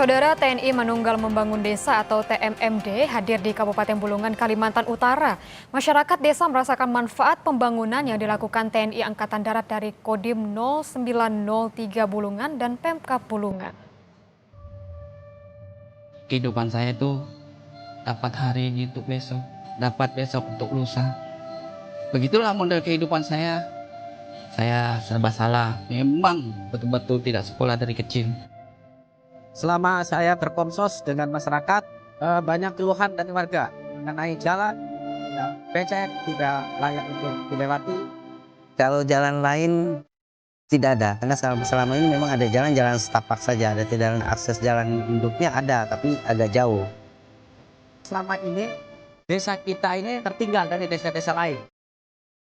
Saudara TNI Manunggal Membangun Desa atau TMMD hadir di Kabupaten Bulungan, Kalimantan Utara. Masyarakat desa merasakan manfaat pembangunan yang dilakukan TNI Angkatan Darat dari Kodim 0903 Bulungan dan Pemkab Bulungan. Kehidupan saya itu dapat hari ini untuk besok, dapat besok untuk lusa. Begitulah model kehidupan saya. Saya serba salah, memang betul-betul tidak sekolah dari kecil. Selama saya berkomsos dengan masyarakat, banyak keluhan dari warga mengenai jalan yang becek, tidak layak untuk dilewati. Kalau jalan lain tidak ada, karena selama ini memang ada jalan-jalan setapak saja, ada tidak akses jalan induknya ada, tapi agak jauh. Selama ini desa kita ini tertinggal dari desa-desa lain.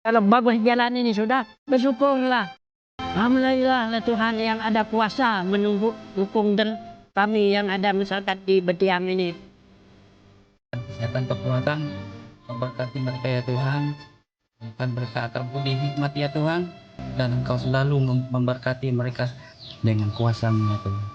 Kalau bagus jalan ini sudah, bersyukurlah. Alhamdulillah Tuhan yang ada kuasa menunggu dukung dan kami yang ada masyarakat di Betiang ini. Kesehatan kekuatan, memberkati mereka ya Tuhan. Bukan mereka akan budi hikmat ya Tuhan. Dan Engkau selalu memberkati mereka dengan kuasa-Mu ya Tuhan.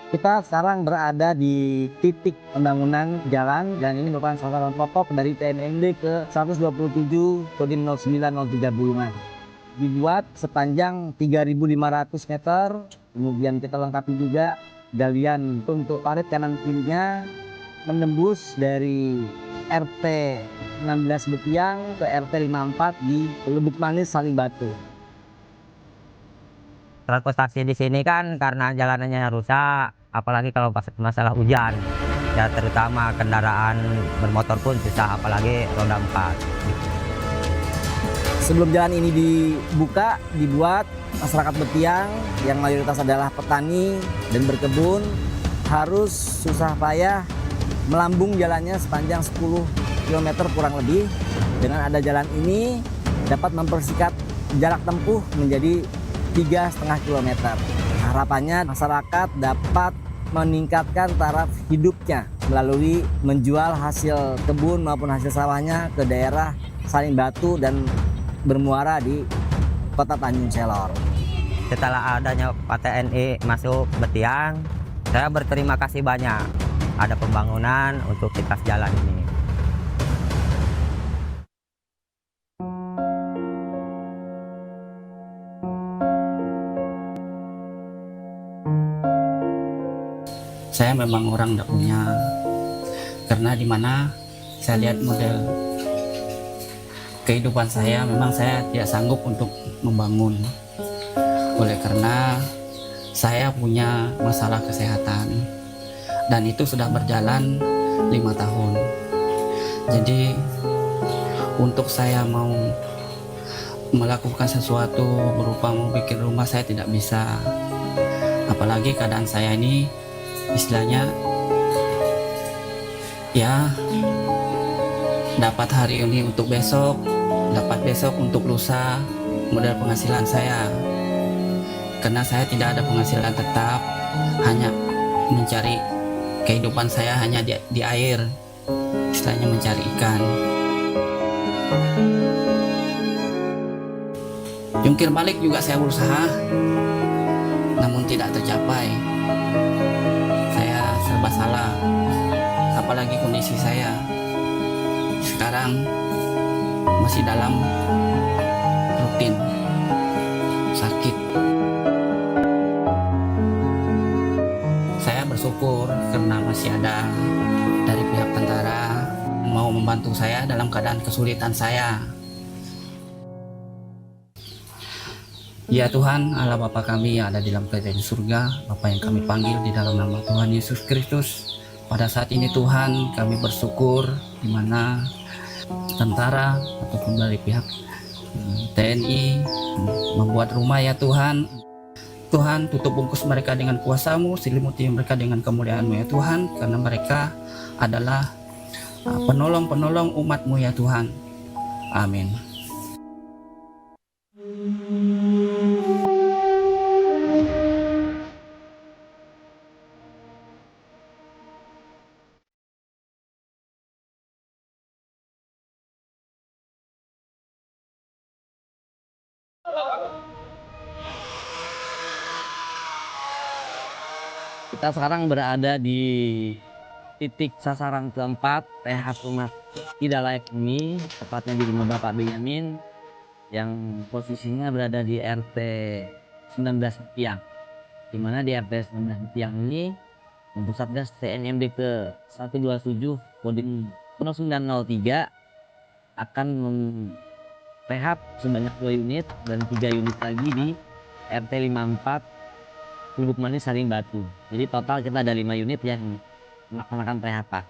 Kita sekarang berada di titik pembangunan jalan dan ini merupakan sasaran pokok dari TNMD ke 127 Kodim 0903 Bulungan. Dibuat sepanjang 3.500 meter, kemudian kita lengkapi juga galian untuk parit kanan kirinya menembus dari RT 16 Betiang ke RT 54 di Lubuk Manis Saling Batu. Transportasi di sini kan karena jalanannya rusak, apalagi kalau pas masalah hujan, ya terutama kendaraan bermotor pun susah, apalagi roda 4. Sebelum jalan ini dibuat, masyarakat Betiang yang mayoritas adalah petani dan berkebun harus susah payah melambung jalannya sepanjang 10 km kurang lebih. Dengan ada jalan ini dapat mempersingkat jarak tempuh menjadi 3,5 km. Harapannya masyarakat dapat meningkatkan taraf hidupnya melalui menjual hasil kebun maupun hasil sawahnya ke daerah Saling Batu dan bermuara di Kota Tanjung Selor. Setelah adanya Pak TNI masuk Betiang, saya berterima kasih banyak. Ada pembangunan untuk lintas jalan ini. Saya memang orang tidak punya, karena dimana saya lihat model kehidupan saya, memang saya tidak sanggup untuk membangun. Oleh karena saya punya masalah kesehatan dan itu sudah berjalan 5 tahun. Jadi untuk saya mau melakukan sesuatu berupa mau bikin rumah, saya tidak bisa. Apalagi keadaan saya ini istilahnya ya dapat hari ini untuk besok, dapat besok untuk lusa, modal penghasilan saya. Karena saya tidak ada penghasilan tetap, hanya mencari kehidupan saya hanya di air, istilahnya mencari ikan. Jungkir balik juga saya berusaha, namun tidak tercapai. Saya serba salah, apalagi kondisi saya sekarang masih dalam rutin sakit. Saya bersyukur karena masih ada dari pihak tentara mau membantu saya dalam keadaan kesulitan saya. Ya Tuhan, Allah Bapa kami yang ada di dalam kerajaan surga, Bapa yang kami panggil di dalam nama Tuhan Yesus Kristus. Pada saat ini Tuhan, kami bersyukur di mana tentara ataupun dari pihak TNI membuat rumah ya Tuhan. Tuhan, tutup bungkus mereka dengan kuasa-Mu, selimuti mereka dengan kemuliaan-Mu ya Tuhan, karena mereka adalah penolong-penolong umat-Mu ya Tuhan. Amin. Kita sekarang berada di titik sasaran keempat rehab rumah tidak layak ini, tepatnya di rumah Bapak Benyamin yang posisinya berada di RT 19 Tiang. Di mana di RT 19 Tiang ini untuk Satgas TNMD ke 127 Kodim 0903 akan merehab sebanyak 2 unit dan 3 unit lagi di RT 54 Lubuk Manis Saling Batu. Jadi total kita ada 5 unit yang melaksanakan rehaban.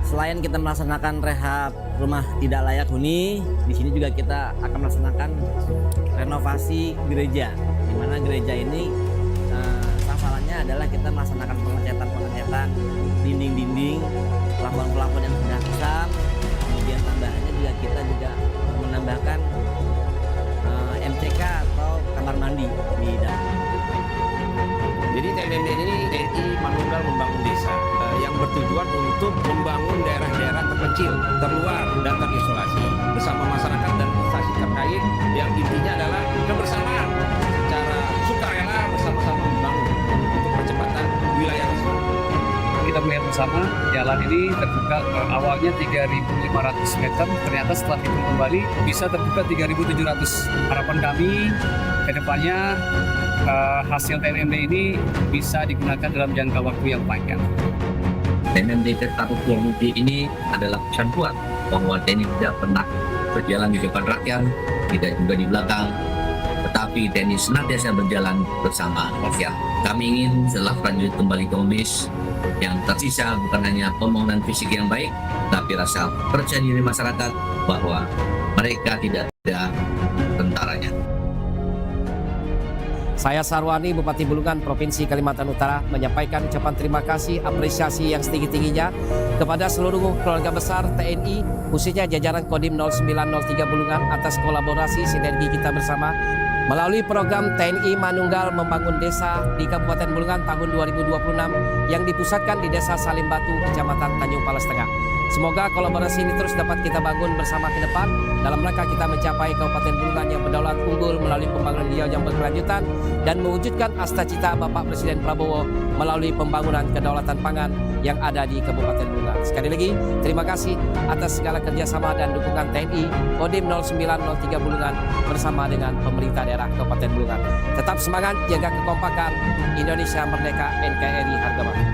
Selain kita melaksanakan rehab rumah tidak layak huni, di sini juga kita akan melaksanakan renovasi gereja. Di mana gereja ini sasarannya adalah kita melaksanakan pengecatan dinding-dinding, plafon-plafon yang sudah kusam. Kemudian tambahannya juga kita juga menambahkan MCK atau kamar mandi di dalam. Jadi TNMD ini TNI Manunggal Membangun Desa yang bertujuan untuk membangun daerah-daerah terpencil, terluar dan terisolasi bersama masyarakat dan instansi terkait yang intinya adalah kebersamaan secara sukarela bersama-sama membangun untuk percepatan wilayah tersebut. Kita melihat bersama jalan ini terbuka awalnya 3.500 meter, ternyata setelah hitung kembali bisa terbuka 3.700. Harapan kami ke depannya hasil TNMD ini bisa digunakan dalam jangka waktu yang panjang. TNMD T127 ini adalah pesan kuat bahwa TNI tidak pernah berjalan di depan rakyat, tidak juga di belakang, tetapi TNI senantiasa berjalan bersama rakyat. Kami ingin setelah lanjut kembali ke UMIS, yang tersisa bukan hanya pembangunan fisik yang baik, tapi rasa percaya diri masyarakat bahwa mereka tidak ada tentaranya. Saya Sarwani, Bupati Bulungan, Provinsi Kalimantan Utara, menyampaikan ucapan terima kasih, apresiasi yang setinggi-tingginya kepada seluruh keluarga besar TNI, khususnya jajaran Kodim 0903 Bulungan atas kolaborasi sinergi kita bersama melalui program TNI Manunggal Membangun Desa di Kabupaten Bulungan tahun 2026 yang dipusatkan di Desa Salim Batu, Kecamatan Tanjung Palas Tengah. Semoga kolaborasi ini terus dapat kita bangun bersama ke depan dalam rangka kita mencapai Kabupaten Bulungan yang berdaulat unggul melalui pembangunan hijau yang berkelanjutan dan mewujudkan cita-cita Bapak Presiden Prabowo melalui pembangunan kedaulatan pangan yang ada di Kabupaten Bulungan. Sekali lagi, terima kasih atas segala kerjasama dan dukungan TNI Kodim 0903 Bulungan bersama dengan pemerintah daerah Kabupaten Bulungan. Tetap semangat, jaga kekompakan, Indonesia Merdeka, NKRI harga mati.